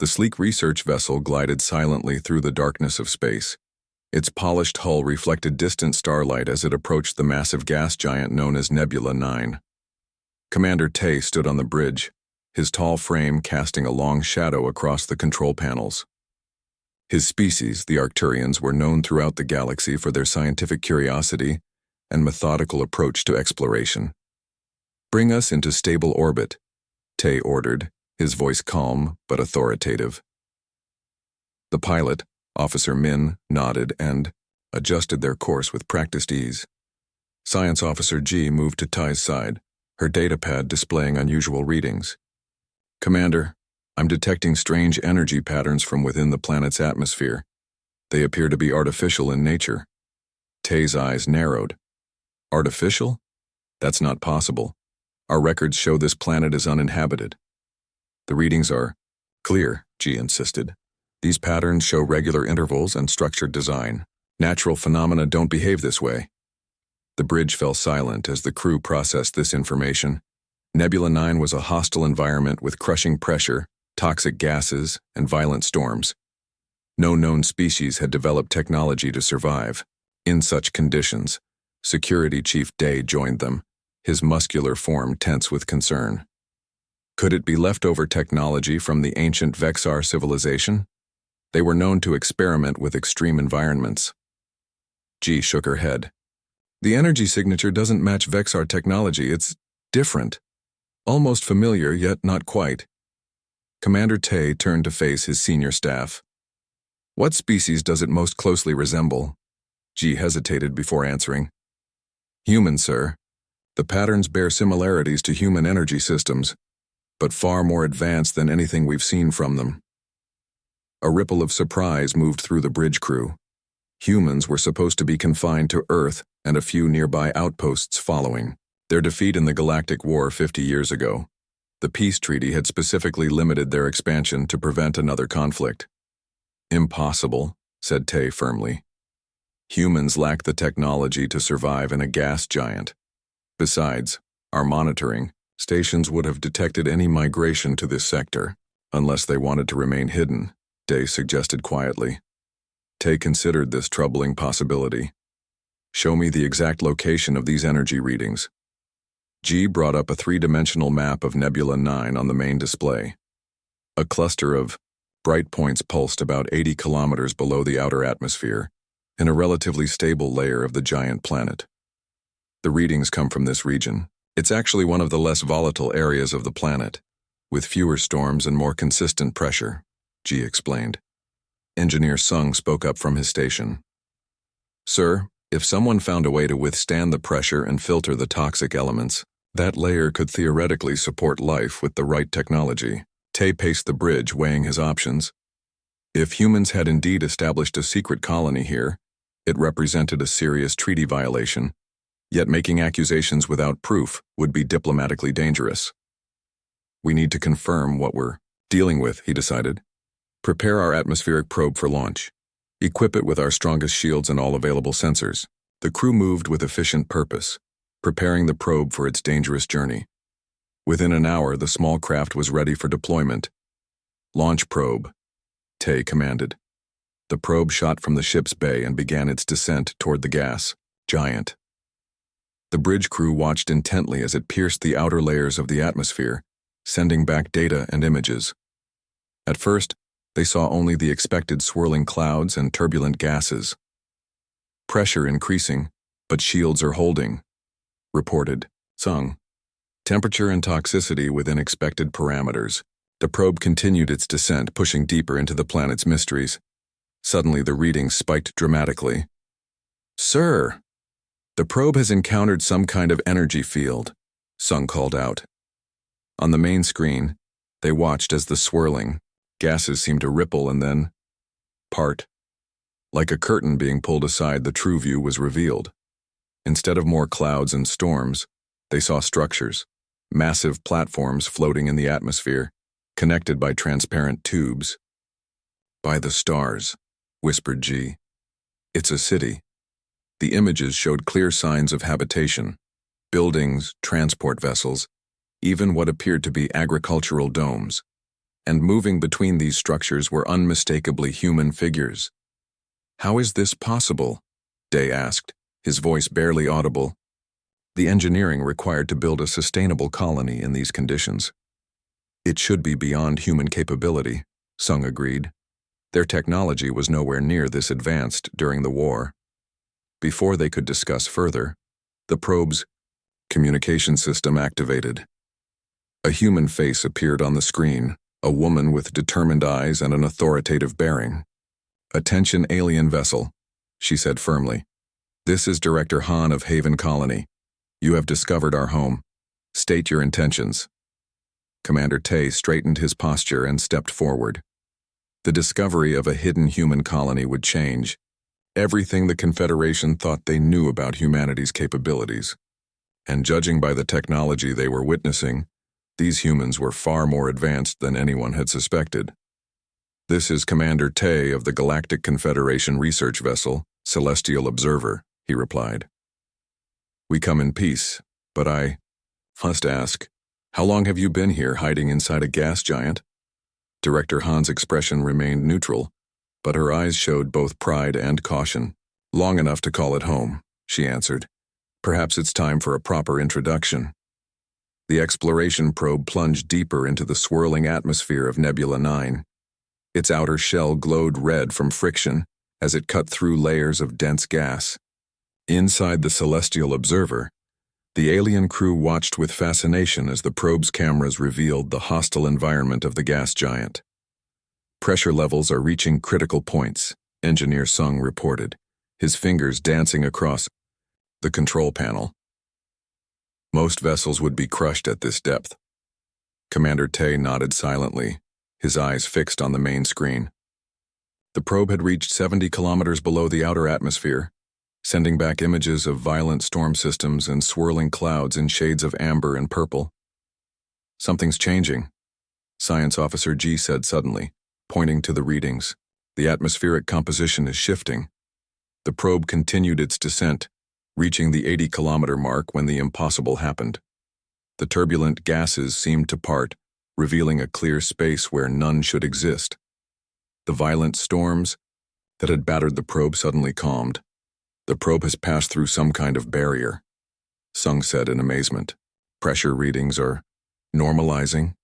The sleek research vessel glided silently through the darkness of space. Its polished hull reflected distant starlight as it approached the massive gas giant known as Nebula 9. Commander Tay stood on the bridge, his tall frame casting a long shadow across the control panels. His species, the Arcturians, were known throughout the galaxy for their scientific curiosity and methodical approach to exploration. "Bring us into stable orbit," Tay ordered, his voice calm but authoritative. The pilot, Officer Min, nodded and adjusted their course with practiced ease. Science Officer G moved to Tai's side, her datapad displaying unusual readings. "Commander, I'm detecting strange energy patterns from within the planet's atmosphere. They appear to be artificial in nature." Tay's eyes narrowed. "Artificial? That's not possible. Our records show this planet is uninhabited." "The readings are clear," G insisted. "These patterns show regular intervals and structured design. Natural phenomena don't behave this way." The bridge fell silent as the crew processed this information. Nebula 9 was a hostile environment with crushing pressure, toxic gases, and violent storms. No known species had developed technology to survive. In such conditions, Security Chief Day joined them, his muscular form tense with concern. Could it be leftover technology from the ancient Vexar civilization? They were known to experiment with extreme environments. G shook her head. "The energy signature doesn't match Vexar technology. It's different. Almost familiar, yet not quite." Commander Tay turned to face his senior staff. "What species does it most closely resemble?" G hesitated before answering. "Humans, sir. The patterns bear similarities to human energy systems, but far more advanced than anything we've seen from them." A ripple of surprise moved through the bridge crew. Humans were supposed to be confined to Earth and a few nearby outposts following their defeat in the Galactic War 50 years ago. The peace treaty had specifically limited their expansion to prevent another conflict. "Impossible," said Tay firmly. "Humans lack the technology to survive in a gas giant. Besides, our monitoring stations would have detected any migration to this sector, unless they wanted to remain hidden," Day suggested quietly. Tay considered this troubling possibility. "Show me the exact location of these energy readings." G brought up a three-dimensional map of Nebula 9 on the main display. A cluster of bright points pulsed about 80 kilometers below the outer atmosphere, in a relatively stable layer of the giant planet. "The readings come from this region. It's actually one of the less volatile areas of the planet, with fewer storms and more consistent pressure," G explained. Engineer Sung spoke up from his station. "Sir, if someone found a way to withstand the pressure and filter the toxic elements, that layer could theoretically support life with the right technology." Tay paced the bridge, weighing his options. If humans had indeed established a secret colony here, it represented a serious treaty violation, yet making accusations without proof would be diplomatically dangerous. "We need to confirm what we're dealing with," he decided. "Prepare our atmospheric probe for launch. Equip it with our strongest shields and all available sensors." The crew moved with efficient purpose, preparing the probe for its dangerous journey. Within an hour, the small craft was ready for deployment. "Launch probe," Tay commanded. The probe shot from the ship's bay and began its descent toward the gas giant. The bridge crew watched intently as it pierced the outer layers of the atmosphere, sending back data and images. At first, they saw only the expected swirling clouds and turbulent gases. "Pressure increasing, but shields are holding," reported Sung. "Temperature and toxicity within expected parameters." The probe continued its descent, pushing deeper into the planet's mysteries. Suddenly, the readings spiked dramatically. "Sir, the probe has encountered some kind of energy field," Sung called out. On the main screen, they watched as the swirling gases seemed to ripple and then part. Like a curtain being pulled aside, the true view was revealed. Instead of more clouds and storms, they saw structures, massive platforms floating in the atmosphere, connected by transparent tubes. "By the stars," whispered G. "It's a city." The images showed clear signs of habitation: buildings, transport vessels, even what appeared to be agricultural domes. and moving between these structures were unmistakably human figures. "How is this possible?" Day asked, his voice barely audible. "The engineering required to build a sustainable colony in these conditions." "It should be beyond human capability," Sung agreed. Their technology was nowhere near this advanced during the war. Before they could discuss further, the probe's communication system activated. A human face appeared on the screen, a woman with determined eyes and an authoritative bearing. "Attention, alien vessel," she said firmly. "This is Director Han of Haven Colony. You have discovered our home. State your intentions." Commander Tay straightened his posture and stepped forward. The discovery of a hidden human colony would change everything the Confederation thought they knew about humanity's capabilities. And judging by the technology they were witnessing, these humans were far more advanced than anyone had suspected. "This is Commander Tay of the Galactic Confederation research vessel, Celestial Observer," he replied. "We come in peace, but I must ask, how long have you been here hiding inside a gas giant?" Director Han's expression remained neutral, but her eyes showed both pride and caution. "Long enough to call it home," she answered. "Perhaps it's time for a proper introduction." The exploration probe plunged deeper into the swirling atmosphere of Nebula 9. Its outer shell glowed red from friction as it cut through layers of dense gas. Inside the Celestial Observer, the alien crew watched with fascination as the probe's cameras revealed the hostile environment of the gas giant. "Pressure levels are reaching critical points," Engineer Sung reported, his fingers dancing across the control panel. "Most vessels would be crushed at this depth." Commander Tay nodded silently, his eyes fixed on the main screen. The probe had reached 70 kilometers below the outer atmosphere, sending back images of violent storm systems and swirling clouds in shades of amber and purple. "Something's changing," Science Officer G said suddenly, pointing to the readings. "The atmospheric composition is shifting." The probe continued its descent, reaching the 80-kilometer mark when the impossible happened. The turbulent gases seemed to part, revealing a clear space where none should exist. The violent storms that had battered the probe suddenly calmed. "The probe has passed through some kind of barrier," Sung said in amazement. "Pressure readings are normalizing."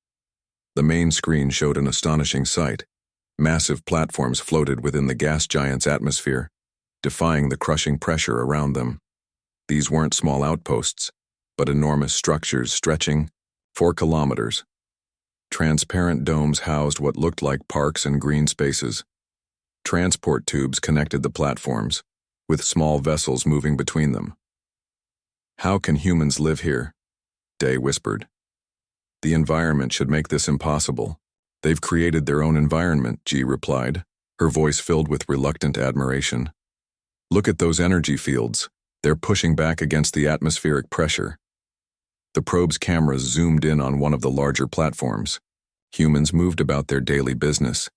The main screen showed an astonishing sight. Massive platforms floated within the gas giant's atmosphere, defying the crushing pressure around them. These weren't small outposts, but enormous structures stretching 4 kilometers. Transparent domes housed what looked like parks and green spaces. Transport tubes connected the platforms, with small vessels moving between them. "How can humans live here?" Day whispered. "The environment should make this impossible. They've created their own environment," G replied, her voice filled with reluctant admiration. "Look at those energy fields. They're pushing back against the atmospheric pressure." The probe's cameras zoomed in on one of the larger platforms. Humans moved about their daily business,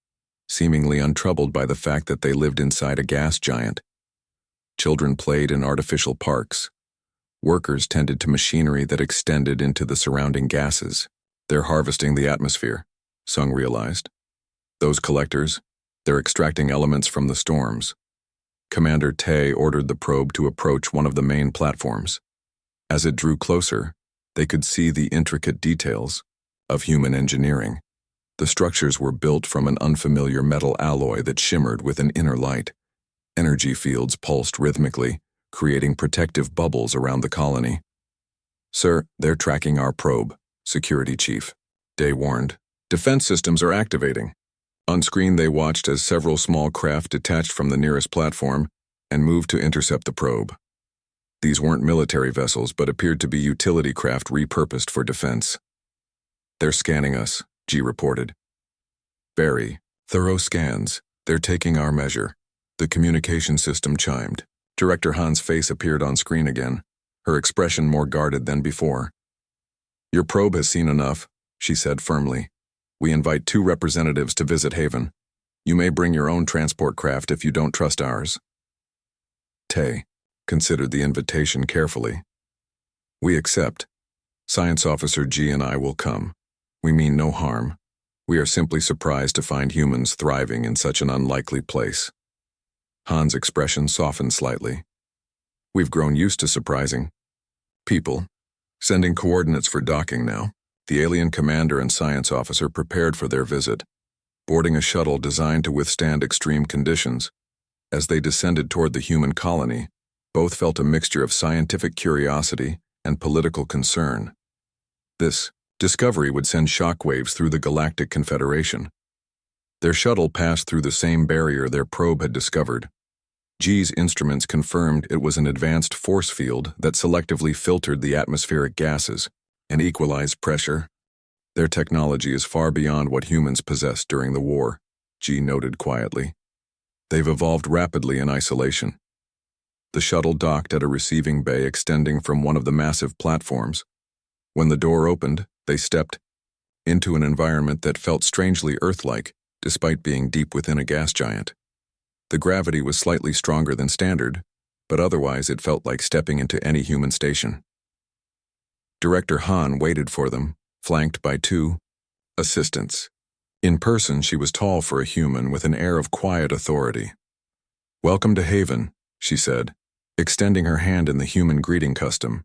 seemingly untroubled by the fact that they lived inside a gas giant. Children played in artificial parks. Workers tended to machinery that extended into the surrounding gases. "They're harvesting the atmosphere," Sung realized. "Those collectors, they're extracting elements from the storms." Commander Tay ordered the probe to approach one of the main platforms. As it drew closer, they could see the intricate details of human engineering. The structures were built from an unfamiliar metal alloy that shimmered with an inner light. Energy fields pulsed rhythmically, creating protective bubbles around the colony. "Sir, they're tracking our probe," Security Chief Day warned. "Defense systems are activating." On screen they watched as several small craft detached from the nearest platform and moved to intercept the probe. These weren't military vessels but appeared to be utility craft repurposed for defense. "They're scanning us," G reported. "Very thorough scans. They're taking our measure." The communication system chimed. Director Han's face appeared on screen again, her expression more guarded than before. "Your probe has seen enough," she said firmly. "We invite 2 representatives to visit Haven. You may bring your own transport craft if you don't trust ours." Tay considered the invitation carefully. "We accept. Science Officer G and I will come. We mean no harm. We are simply surprised to find humans thriving in such an unlikely place. Han's expression softened slightly. We've grown used to surprising people. Sending coordinates for docking now. The alien commander and science officer prepared for their visit, boarding a shuttle designed to withstand extreme conditions. As they descended toward the human colony, both felt a mixture of scientific curiosity and political concern. This discovery would send shockwaves through the Galactic Confederation. Their shuttle passed through the same barrier their probe had discovered. G's instruments confirmed it was an advanced force field that selectively filtered the atmospheric gases and equalized pressure. Their technology is far beyond what humans possessed during the war, G noted quietly. They've evolved rapidly in isolation. The shuttle docked at a receiving bay extending from one of the massive platforms. When the door opened, they stepped into an environment that felt strangely Earth-like, despite being deep within a gas giant. The gravity was slightly stronger than standard, but otherwise it felt like stepping into any human station. Director Han waited for them, flanked by two assistants. In person, she was tall for a human with an air of quiet authority. "Welcome to Haven," she said, extending her hand in the human greeting custom.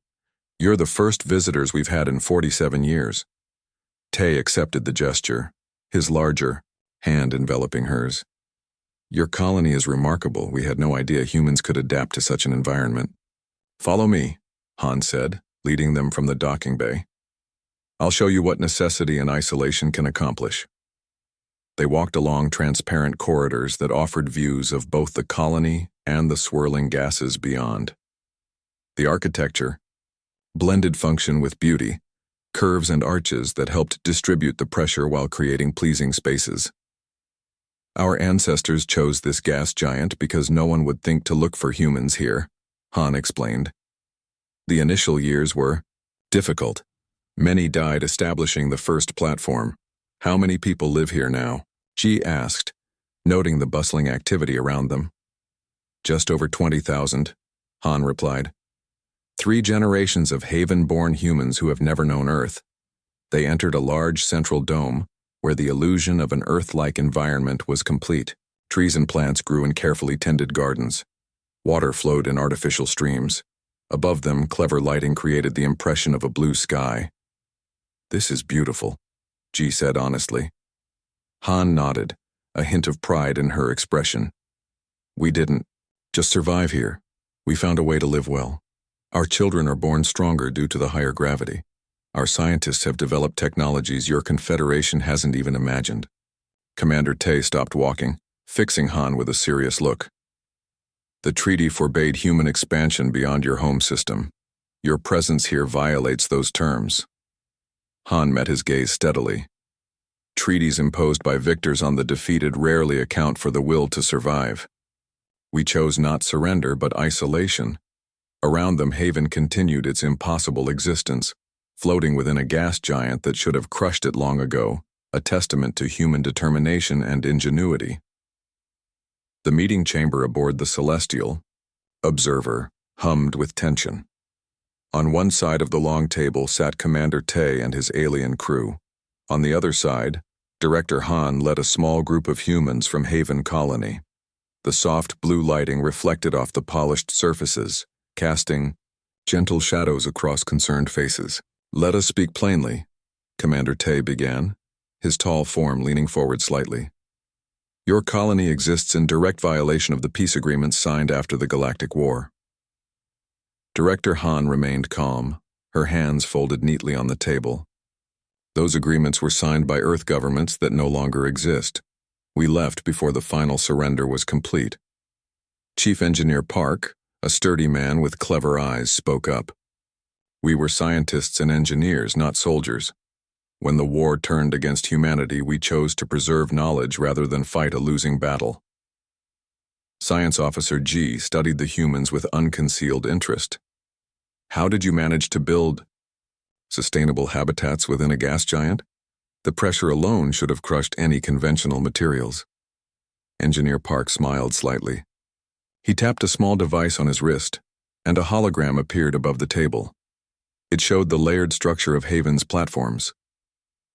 "You're the first visitors we've had in 47 years. Tay accepted the gesture, his larger hand enveloping hers. "Your colony is remarkable. We had no idea humans could adapt to such an environment." "Follow me," Han said, leading them from the docking bay. "I'll show you what necessity and isolation can accomplish." They walked along transparent corridors that offered views of both the colony and the swirling gases beyond. The architecture blended function with beauty, curves and arches that helped distribute the pressure while creating pleasing spaces. "Our ancestors chose this gas giant because no one would think to look for humans here," Han explained. "The initial years were difficult. Many died establishing the first platform. How many people live here now?" G asked, noting the bustling activity around them. "Just over 20,000, Han replied. 3 generations of Haven-born humans who have never known Earth. They entered a large central dome where the illusion of an Earth-like environment was complete. Trees and plants grew in carefully tended gardens. Water flowed in artificial streams. Above them, clever lighting created the impression of a blue sky. "This is beautiful," G said honestly. Han nodded, a hint of pride in her expression. "We didn't just survive here. We found a way to live well. Our children are born stronger due to the higher gravity. Our scientists have developed technologies your Confederation hasn't even imagined." Commander Tay stopped walking, fixing Han with a serious look. "The treaty forbade human expansion beyond your home system. Your presence here violates those terms." Han met his gaze steadily. "Treaties imposed by victors on the defeated rarely account for the will to survive. We chose not surrender but isolation." Around them, Haven continued its impossible existence, floating within a gas giant that should have crushed it long ago, a testament to human determination and ingenuity. The meeting chamber aboard the Celestial, Observer, hummed with tension. On one side of the long table sat Commander Tay and his alien crew. On the other side, Director Han led a small group of humans from Haven Colony. The soft blue lighting reflected off the polished surfaces, casting gentle shadows across concerned faces. "Let us speak plainly," Commander Tay began, his tall form leaning forward slightly. "Your colony exists in direct violation of the peace agreements signed after the Galactic War." Director Han remained calm, her hands folded neatly on the table. "Those agreements were signed by Earth governments that no longer exist. We left before the final surrender was complete." Chief Engineer Park, a sturdy man with clever eyes, spoke up. "We were scientists and engineers, not soldiers. When the war turned against humanity, we chose to preserve knowledge rather than fight a losing battle." Science Officer G studied the humans with unconcealed interest. "How did you manage to build sustainable habitats within a gas giant? The pressure alone should have crushed any conventional materials." Engineer Park smiled slightly. He tapped a small device on his wrist, and a hologram appeared above the table. It showed the layered structure of Haven's platforms.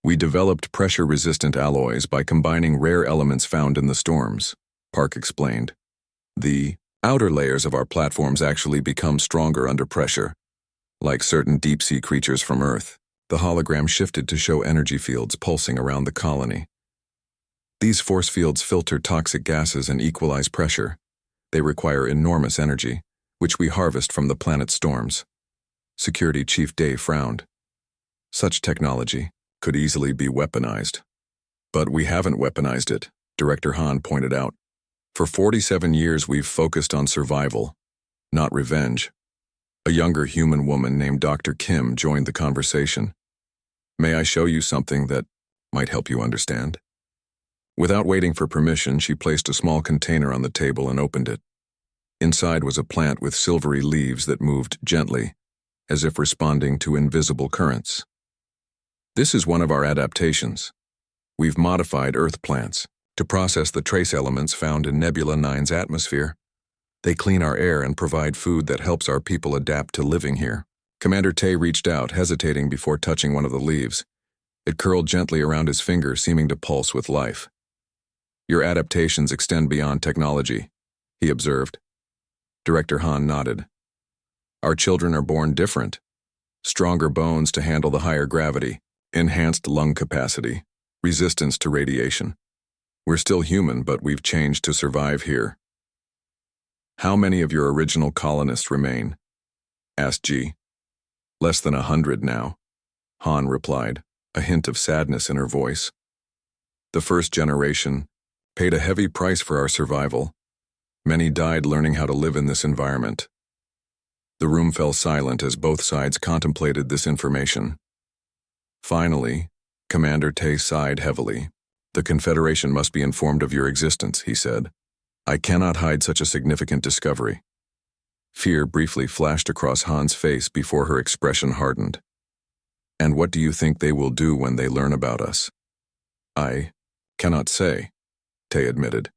We developed pressure-resistant alloys by combining rare elements found in the storms, Park explained. The outer layers of our platforms actually become stronger under pressure, like certain deep-sea creatures from Earth. The hologram shifted to show energy fields pulsing around the colony. These force fields filter toxic gases and equalize pressure. They require enormous energy, which we harvest from the planet's storms. Security Chief Day frowned. Such technology could easily be weaponized. But we haven't weaponized it, Director Han pointed out. For 47 years we've focused on survival, not revenge. A younger human woman named Dr. Kim joined the conversation. May I show you something that might help you understand? Without waiting for permission, she placed a small container on the table and opened it. Inside was a plant with silvery leaves that moved gently, as if responding to invisible currents. This is one of our adaptations. We've modified Earth plants to process the trace elements found in Nebula 9's atmosphere. They clean our air and provide food that helps our people adapt to living here. Commander Tay reached out, hesitating before touching one of the leaves. It curled gently around his finger, seeming to pulse with life. Your adaptations extend beyond technology, he observed. Director Han nodded. Our children are born different. Stronger bones to handle the higher gravity, enhanced lung capacity, resistance to radiation. We're still human, but we've changed to survive here. How many of your original colonists remain? Asked G. Less than 100 now, Han replied, a hint of sadness in her voice. The first generation paid a heavy price for our survival. Many died learning how to live in this environment. The room fell silent as both sides contemplated this information. Finally, Commander Tay sighed heavily. The Confederation must be informed of your existence, he said. I cannot hide such a significant discovery. Fear briefly flashed across Han's face before her expression hardened. And what do you think they will do when they learn about us? I cannot say, Tay admitted.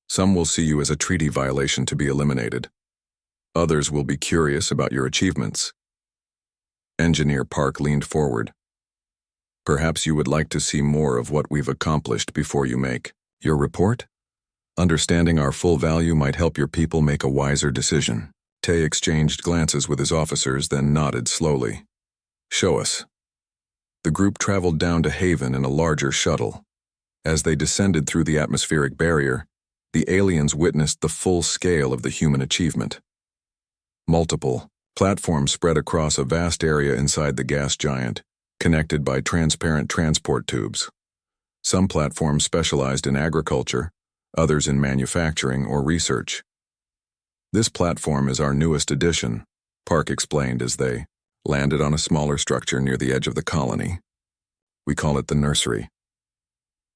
Some will see you as a treaty violation to be eliminated. Others will be curious about your achievements. Engineer Park leaned forward. Perhaps you would like to see more of what we've accomplished before you make your report? Understanding our full value might help your people make a wiser decision. Tay exchanged glances with his officers, then nodded slowly. Show us. The group traveled down to Haven in a larger shuttle. As they descended through the atmospheric barrier, the aliens witnessed the full scale of the human achievement. Multiple platforms spread across a vast area inside the gas giant, connected by transparent transport tubes. Some platforms specialized in agriculture, others in manufacturing or research. This platform is our newest addition, Park explained as they landed on a smaller structure near the edge of the colony. We call it the nursery.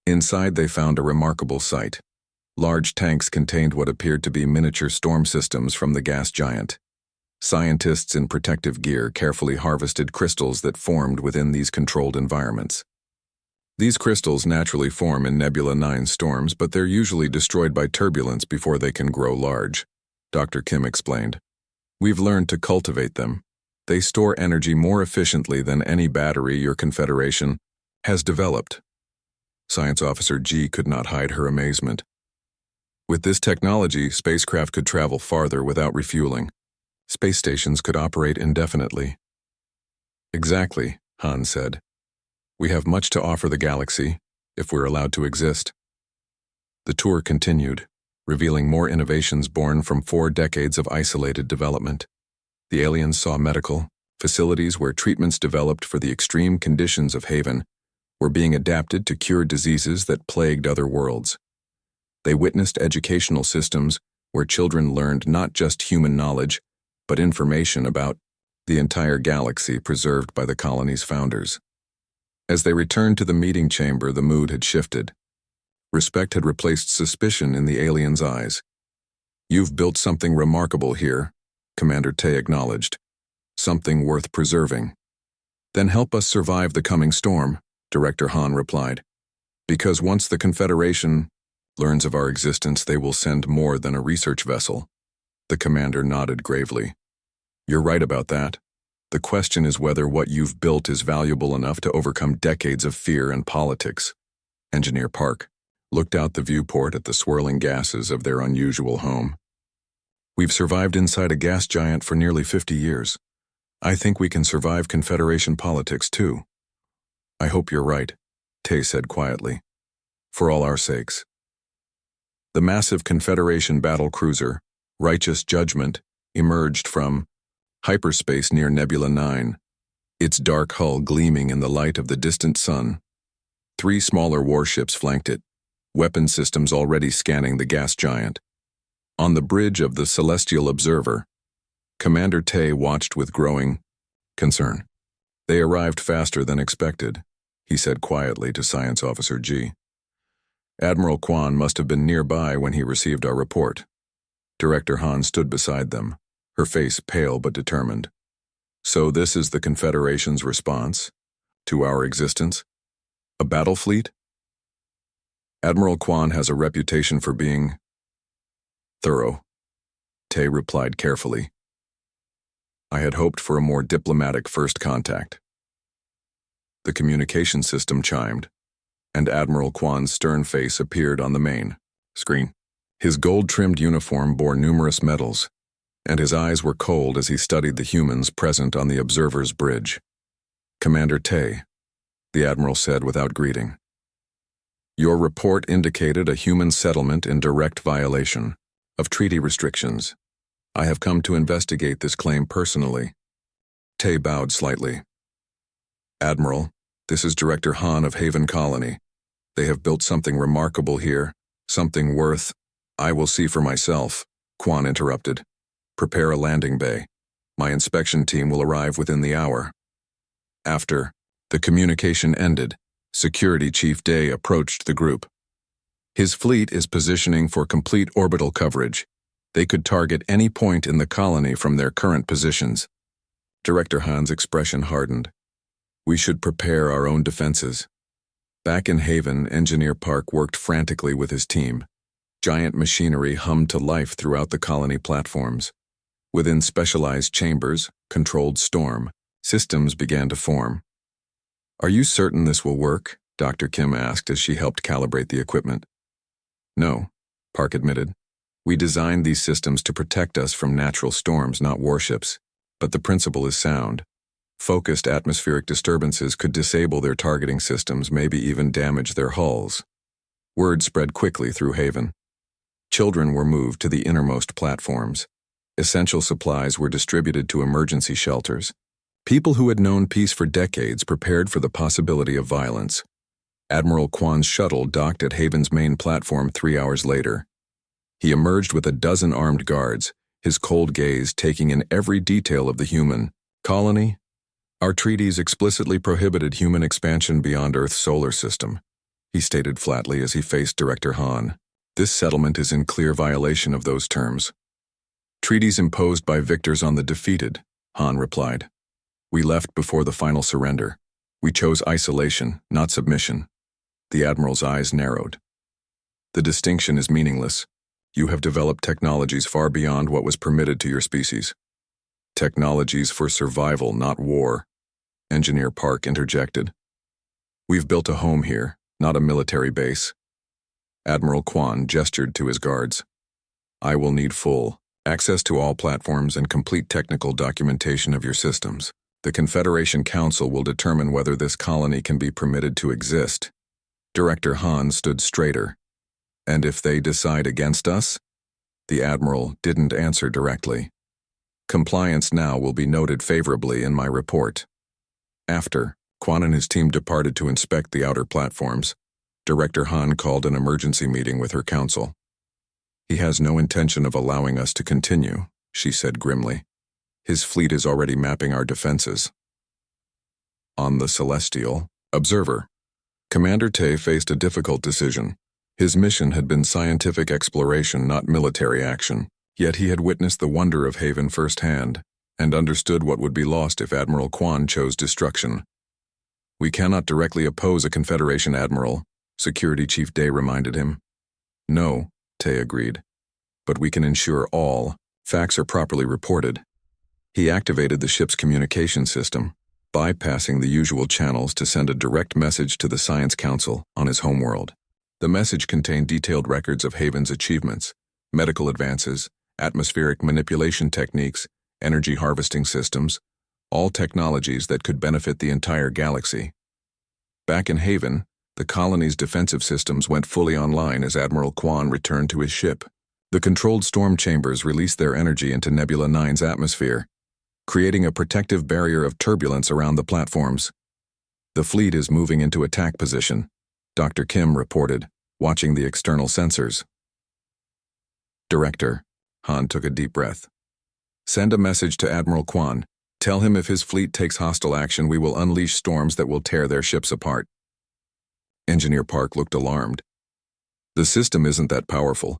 Inside they found a remarkable sight. Large tanks contained what appeared to be miniature storm systems from the gas giant. Scientists in protective gear carefully harvested crystals that formed within these controlled environments. These crystals naturally form in Nebula 9 storms, but they're usually destroyed by turbulence before they can grow large, Dr. Kim explained. We've learned to cultivate them. They store energy more efficiently than any battery your Confederation has developed. Science Officer G could not hide her amazement. With this technology, spacecraft could travel farther without refueling. Space stations could operate indefinitely. Exactly, Han said. We have much to offer the galaxy, if we're allowed to exist. The tour continued, revealing more innovations born from 4 decades of isolated development. The aliens saw medical facilities where treatments developed for the extreme conditions of Haven were being adapted to cure diseases that plagued other worlds. They witnessed educational systems where children learned not just human knowledge, but information about the entire galaxy preserved by the colony's founders. As they returned to the meeting chamber, the mood had shifted. Respect had replaced suspicion in the aliens' eyes. You've built something remarkable here, Commander Tay acknowledged. Something worth preserving. Then help us survive the coming storm, Director Han replied. Because once the Confederation learns of our existence, they will send more than a research vessel. The commander nodded gravely. You're right about that. The question is whether what you've built is valuable enough to overcome decades of fear and politics. Engineer Park looked out the viewport at the swirling gases of their unusual home. We've survived inside a gas giant for nearly 50 years. I think we can survive Confederation politics too. I hope you're right, Tay said quietly. For all our sakes. The massive Confederation battle cruiser, Righteous Judgment, emerged from hyperspace near Nebula 9, its dark hull gleaming in the light of the distant sun. 3 smaller warships flanked it, weapon systems already scanning the gas giant. On the bridge of the Celestial Observer, Commander Tay watched with growing concern. They arrived faster than expected, he said quietly to Science Officer G. Admiral Kwan must have been nearby when he received our report. Director Han stood beside them, her face pale but determined. So this is the Confederation's response to our existence? A battle fleet? Admiral Kwan has a reputation for being thorough, Tay replied carefully. I had hoped for a more diplomatic first contact. The communication system chimed, and Admiral Kwan's stern face appeared on the main screen. His gold-trimmed uniform bore numerous medals, and his eyes were cold as he studied the humans present on the observer's bridge. Commander Tay, the Admiral said without greeting. Your report indicated a human settlement in direct violation of treaty restrictions. I have come to investigate this claim personally. Tay bowed slightly. Admiral, this is Director Han of Haven Colony. They have built something remarkable here, something worth. I will see for myself, Kwan interrupted. Prepare a landing bay. My inspection team will arrive within the hour. After the communication ended, Security Chief Day approached the group. His fleet is positioning for complete orbital coverage. They could target any point in the colony from their current positions. Director Han's expression hardened. We should prepare our own defenses. Back in Haven, Engineer Park worked frantically with his team. Giant machinery hummed to life throughout the colony platforms. Within specialized chambers, controlled storm, systems began to form. Are you certain this will work? Dr. Kim asked as she helped calibrate the equipment. No, Park admitted. We designed these systems to protect us from natural storms, not warships. But the principle is sound. Focused atmospheric disturbances could disable their targeting systems, maybe even damage their hulls. Word spread quickly through Haven. Children were moved to the innermost platforms. Essential supplies were distributed to emergency shelters. People who had known peace for decades prepared for the possibility of violence. Admiral Kwan's shuttle docked at Haven's main platform 3 hours later. He emerged with a dozen armed guards, his cold gaze taking in every detail of the human colony. Our treaties explicitly prohibited human expansion beyond Earth's solar system, he stated flatly as he faced Director Han. This settlement is in clear violation of those terms. Treaties imposed by victors on the defeated, Han replied. We left before the final surrender. We chose isolation, not submission. The Admiral's eyes narrowed. The distinction is meaningless. You have developed technologies far beyond what was permitted to your species. Technologies for survival, not war, Engineer Park interjected. We've built a home here, not a military base. Admiral Kwan gestured to his guards. I will need full access to all platforms and complete technical documentation of your systems. The Confederation Council will determine whether this colony can be permitted to exist. Director Han stood straighter. And if they decide against us? The Admiral didn't answer directly. Compliance now will be noted favorably in my report. After, Kwan and his team departed to inspect the outer platforms. Director Han called an emergency meeting with her council. He has no intention of allowing us to continue, she said grimly. His fleet is already mapping our defenses. On the Celestial Observer, Commander Tay faced a difficult decision. His mission had been scientific exploration, not military action, yet he had witnessed the wonder of Haven firsthand and understood what would be lost if Admiral Kwan chose destruction. We cannot directly oppose a Confederation admiral, Security Chief Day reminded him. No, Tay agreed, but we can ensure all facts are properly reported. He activated the ship's communication system, bypassing the usual channels to send a direct message to the Science Council on his homeworld. The message contained detailed records of Haven's achievements, medical advances, atmospheric manipulation techniques, energy harvesting systems, all technologies that could benefit the entire galaxy. Back in Haven, the colony's defensive systems went fully online as Admiral Kwan returned to his ship. The controlled storm chambers released their energy into Nebula 9's atmosphere, creating a protective barrier of turbulence around the platforms. The fleet is moving into attack position, Dr. Kim reported, watching the external sensors. Director, Han took a deep breath. Send a message to Admiral Kwan. Tell him if his fleet takes hostile action, we will unleash storms that will tear their ships apart. Engineer Park looked alarmed. The system isn't that powerful.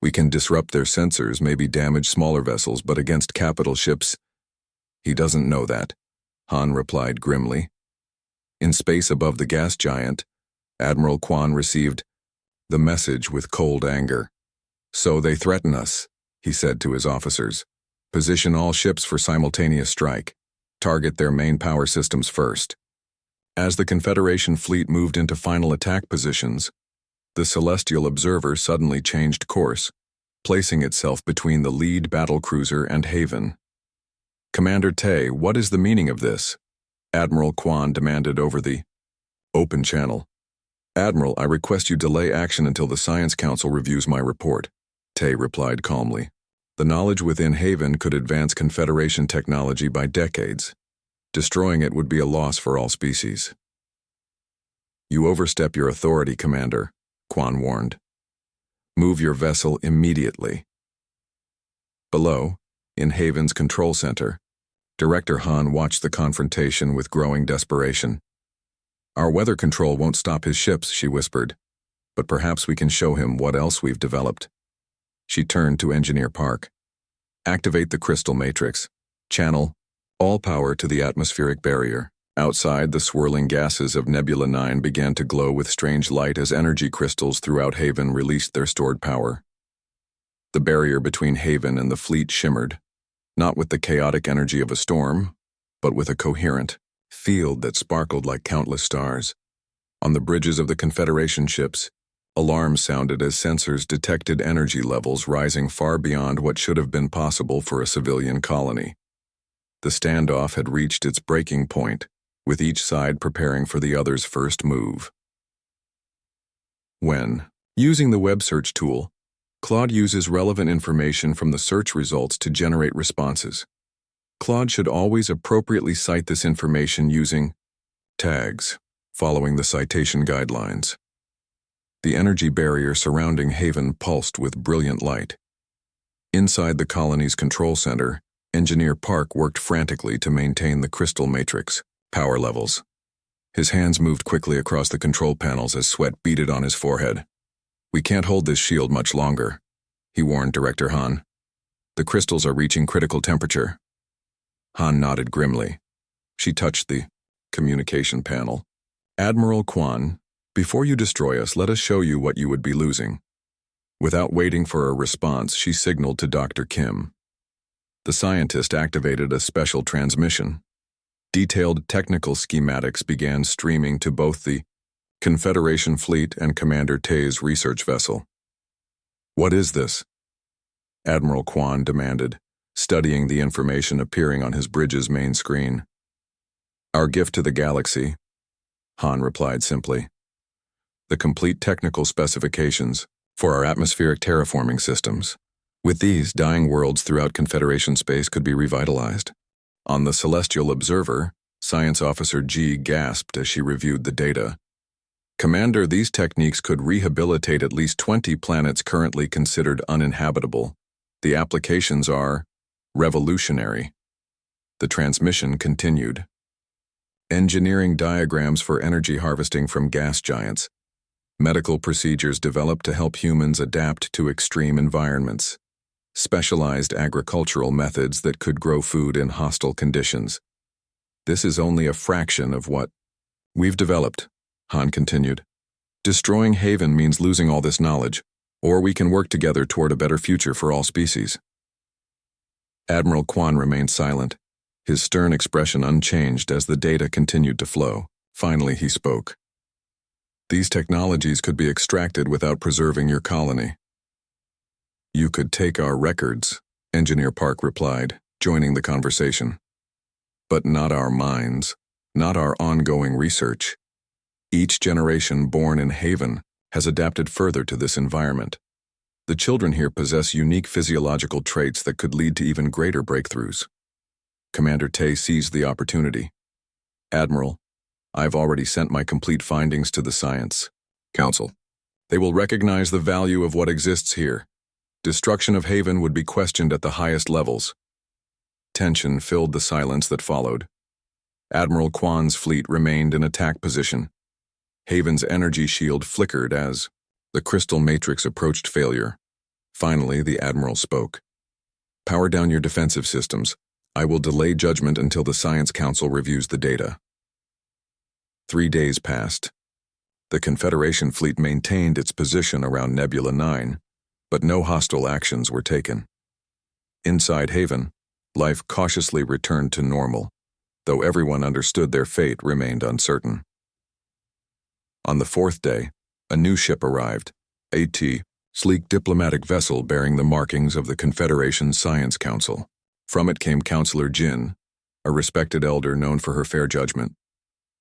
We can disrupt their sensors, maybe damage smaller vessels, but against capital ships, he doesn't know that, Han replied grimly. In space above the gas giant, Admiral Kwan received the message with cold anger. So they threaten us, he said to his officers. Position all ships for simultaneous strike. Target their main power systems first. As the Confederation fleet moved into final attack positions, the Celestial Observer suddenly changed course, placing itself between the lead battlecruiser and Haven. Commander Tay, what is the meaning of this? Admiral Kwan demanded over the open channel. Admiral, I request you delay action until the Science Council reviews my report, Tay replied calmly. The knowledge within Haven could advance Confederation technology by decades. Destroying it would be a loss for all species. You overstep your authority, Commander, Kwan warned. Move your vessel immediately. Below, in Haven's control center, Director Han watched the confrontation with growing desperation. Our weather control won't stop his ships, she whispered, but perhaps we can show him what else we've developed. She turned to Engineer Park. Activate the crystal matrix. Channel all power to the atmospheric barrier. Outside, the swirling gases of Nebula 9 began to glow with strange light as energy crystals throughout Haven released their stored power. The barrier between Haven and the fleet shimmered, not with the chaotic energy of a storm, but with a coherent field that sparkled like countless stars. On the bridges of the Confederation ships, alarms sounded as sensors detected energy levels rising far beyond what should have been possible for a civilian colony. The standoff had reached its breaking point, with each side preparing for the other's first move. When using the web search tool, Claude uses relevant information from the search results to generate responses. Claude should always appropriately cite this information using tags, following the citation guidelines. The energy barrier surrounding Haven pulsed with brilliant light. Inside the colony's control center, Engineer Park worked frantically to maintain the crystal matrix power levels. His hands moved quickly across the control panels as sweat beaded on his forehead. We can't hold this shield much longer, he warned Director Han. The crystals are reaching critical temperature. Han nodded grimly. She touched the communication panel. Admiral Kwan, before you destroy us, let us show you what you would be losing. Without waiting for a response, she signaled to Dr. Kim. The scientist activated a special transmission. Detailed technical schematics began streaming to both the Confederation fleet and Commander Tay's research vessel. What is this? Admiral Kwan demanded, studying the information appearing on his bridge's main screen. Our gift to the galaxy, Han replied simply. The complete technical specifications for our atmospheric terraforming systems. With these, dying worlds throughout Confederation space could be revitalized. On the Celestial Observer, Science Officer G gasped as she reviewed the data. Commander, these techniques could rehabilitate at least 20 planets currently considered uninhabitable. The applications are revolutionary. The transmission continued. Engineering diagrams for energy harvesting from gas giants. Medical procedures developed to help humans adapt to extreme environments. Specialized agricultural methods that could grow food in hostile conditions. This is only a fraction of what we've developed, Han continued. Destroying Haven means losing all this knowledge, or we can work together toward a better future for all species. Admiral Kwan remained silent, his stern expression unchanged as the data continued to flow. Finally, he spoke. These technologies could be extracted without preserving your colony. You could take our records, Engineer Park replied, joining the conversation. But not our minds, not our ongoing research. Each generation born in Haven has adapted further to this environment. The children here possess unique physiological traits that could lead to even greater breakthroughs. Commander Tay seized the opportunity. Admiral, I've already sent my complete findings to the Science Council. They will recognize the value of what exists here. Destruction of Haven would be questioned at the highest levels. Tension filled the silence that followed. Admiral Kwan's fleet remained in attack position. Haven's energy shield flickered as the crystal matrix approached failure. Finally, the Admiral spoke. Power down your defensive systems. I will delay judgment until the Science Council reviews the data. 3 days passed. The Confederation fleet maintained its position around Nebula 9, but no hostile actions were taken. Inside Haven, life cautiously returned to normal, though everyone understood their fate remained uncertain. On the 4th day, a new ship arrived, a sleek diplomatic vessel bearing the markings of the Confederation's Science Council. From it came Counselor Jin, a respected elder known for her fair judgment.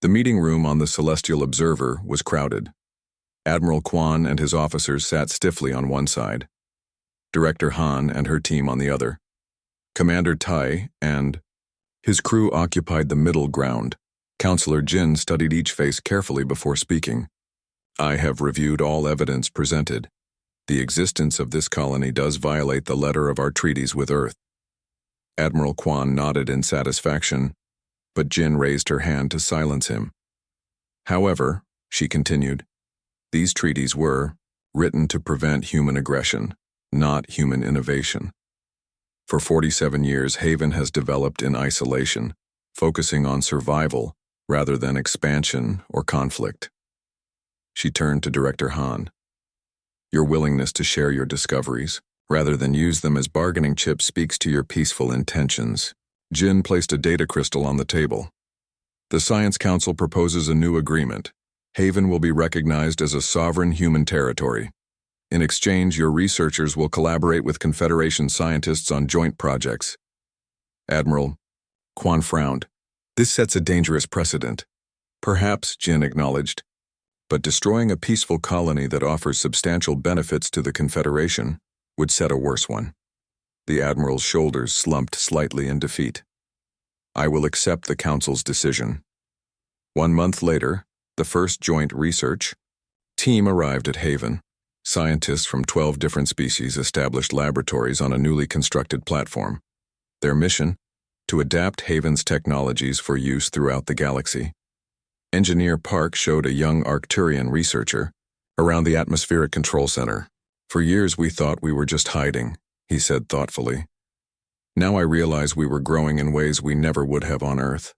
The meeting room on the Celestial Observer was crowded. Admiral Kwan and his officers sat stiffly on one side, Director Han and her team on the other. Commander Tai and his crew occupied the middle ground. Counselor Jin studied each face carefully before speaking. I have reviewed all evidence presented. The existence of this colony does violate the letter of our treaties with Earth. Admiral Kwan nodded in satisfaction, but Jin raised her hand to silence him. However, she continued, these treaties were written to prevent human aggression, not human innovation. For 47 years, Haven has developed in isolation, focusing on survival rather than expansion or conflict. She turned to Director Han. Your willingness to share your discoveries, rather than use them as bargaining chips, speaks to your peaceful intentions. Jin placed a data crystal on the table. The Science Council proposes a new agreement. Haven will be recognized as a sovereign human territory. In exchange, your researchers will collaborate with Confederation scientists on joint projects. Admiral Kwan frowned. This sets a dangerous precedent. Perhaps, Jin acknowledged, but destroying a peaceful colony that offers substantial benefits to the Confederation would set a worse one. The Admiral's shoulders slumped slightly in defeat. I will accept the Council's decision. 1 month later, the first joint research team arrived at Haven. Scientists from 12 different species established laboratories on a newly constructed platform. Their mission? To adapt Haven's technologies for use throughout the galaxy. Engineer Park showed a young Arcturian researcher around the atmospheric control center. For years we thought we were just hiding, he said thoughtfully. Now I realize we were growing in ways we never would have on Earth.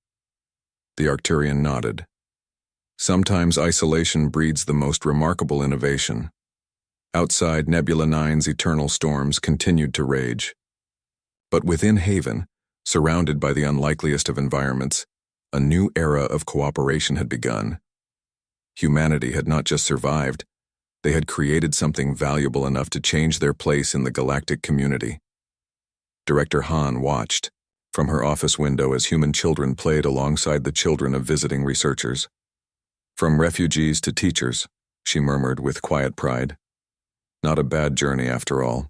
The Arcturian nodded. Sometimes isolation breeds the most remarkable innovation. Outside, Nebula 9's eternal storms continued to rage. But within Haven, surrounded by the unlikeliest of environments, a new era of cooperation had begun. Humanity had not just survived, they had created something valuable enough to change their place in the galactic community. Director Han watched from her office window as human children played alongside the children of visiting researchers. From refugees to teachers, she murmured with quiet pride. Not a bad journey after all.